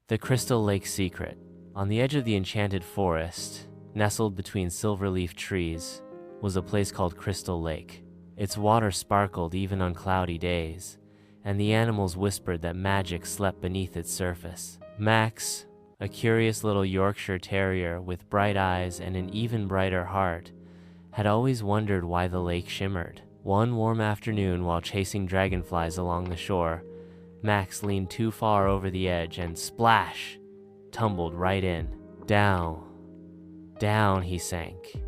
The Crystal Lake Secret. On the edge of the enchanted forest, nestled between silver-leaf trees, was a place called Crystal Lake. Its water sparkled even on cloudy days, and the animals whispered that magic slept beneath its surface. Max, a curious little Yorkshire terrier with bright eyes and an even brighter heart, had always wondered why the lake shimmered. One warm afternoon, while chasing dragonflies along the shore, Max leaned too far over the edge and splash! Tumbled right in. Down, down he sank,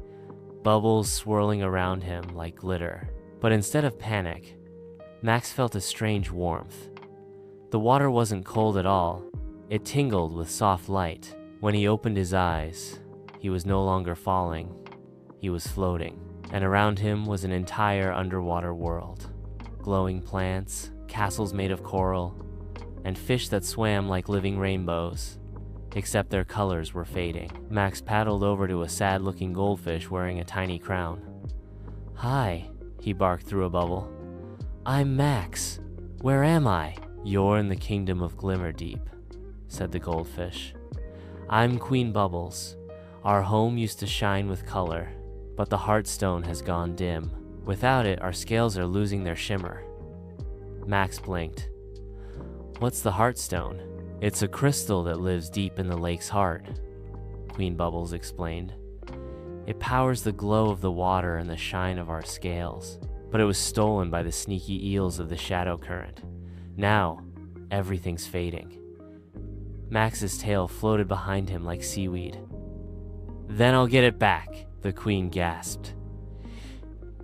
bubbles swirling around him like glitter. But instead of panic, Max felt a strange warmth. The water wasn't cold at all, it tingled with soft light. When he opened his eyes, he was no longer falling, he was floating. And around him was an entire underwater world. Glowing plants, castles made of coral, and fish that swam like living rainbows, except their colors were fading. Max paddled over to a sad-looking goldfish wearing a tiny crown. "Hi," he barked through a bubble. "I'm Max. Where am I?" "You're in the kingdom of Glimmer Deep," said the goldfish. "I'm Queen Bubbles. Our home used to shine with color, but the heartstone has gone dim. Without it, our scales are losing their shimmer." Max blinked. "What's the heartstone?" "It's a crystal that lives deep in the lake's heart," Queen Bubbles explained. "It powers the glow of the water and the shine of our scales. But it was stolen by the sneaky eels of the shadow current. Now, everything's fading." Max's tail floated behind him like seaweed. "Then I'll get it back," the queen gasped.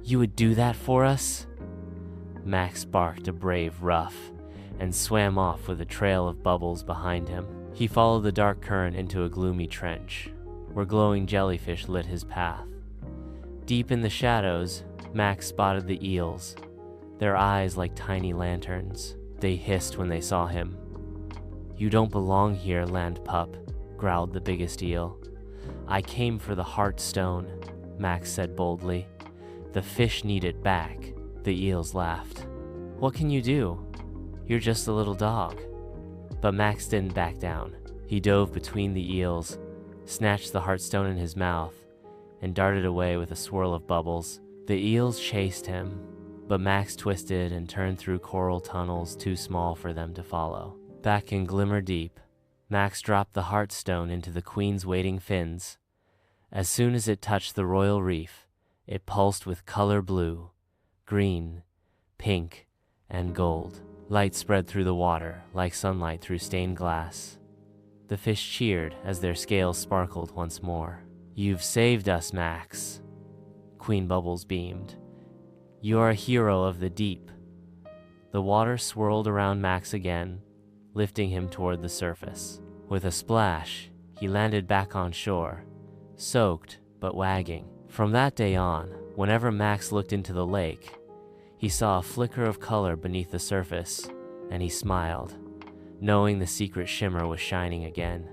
"You would do that for us?" Max barked a brave rough and swam off with a trail of bubbles behind him. He followed the dark current into a gloomy trench, where glowing jellyfish lit his path. Deep in the shadows, Max spotted the eels, their eyes like tiny lanterns. They hissed when they saw him. "You don't belong here, land pup," growled the biggest eel. "I came for the heartstone," Max said boldly. "The fish need it back." The eels laughed. "What can you do? You're just a little dog." But Max didn't back down. He dove between the eels, snatched the heartstone in his mouth, and darted away with a swirl of bubbles. The eels chased him, but Max twisted and turned through coral tunnels too small for them to follow. Back in Glimmer Deep, Max dropped the heartstone into the queen's waiting fins. As soon as it touched the royal reef, it pulsed with color blue, green, pink, and gold. Light spread through the water like sunlight through stained glass. The fish cheered as their scales sparkled once more. "You've saved us, Max," Queen Bubbles beamed. "You're a hero of the deep." The water swirled around Max again, lifting him toward the surface. With a splash, he landed back on shore, soaked but wagging. From that day on, whenever Max looked into the lake, he saw a flicker of color beneath the surface, and he smiled, knowing the secret shimmer was shining again.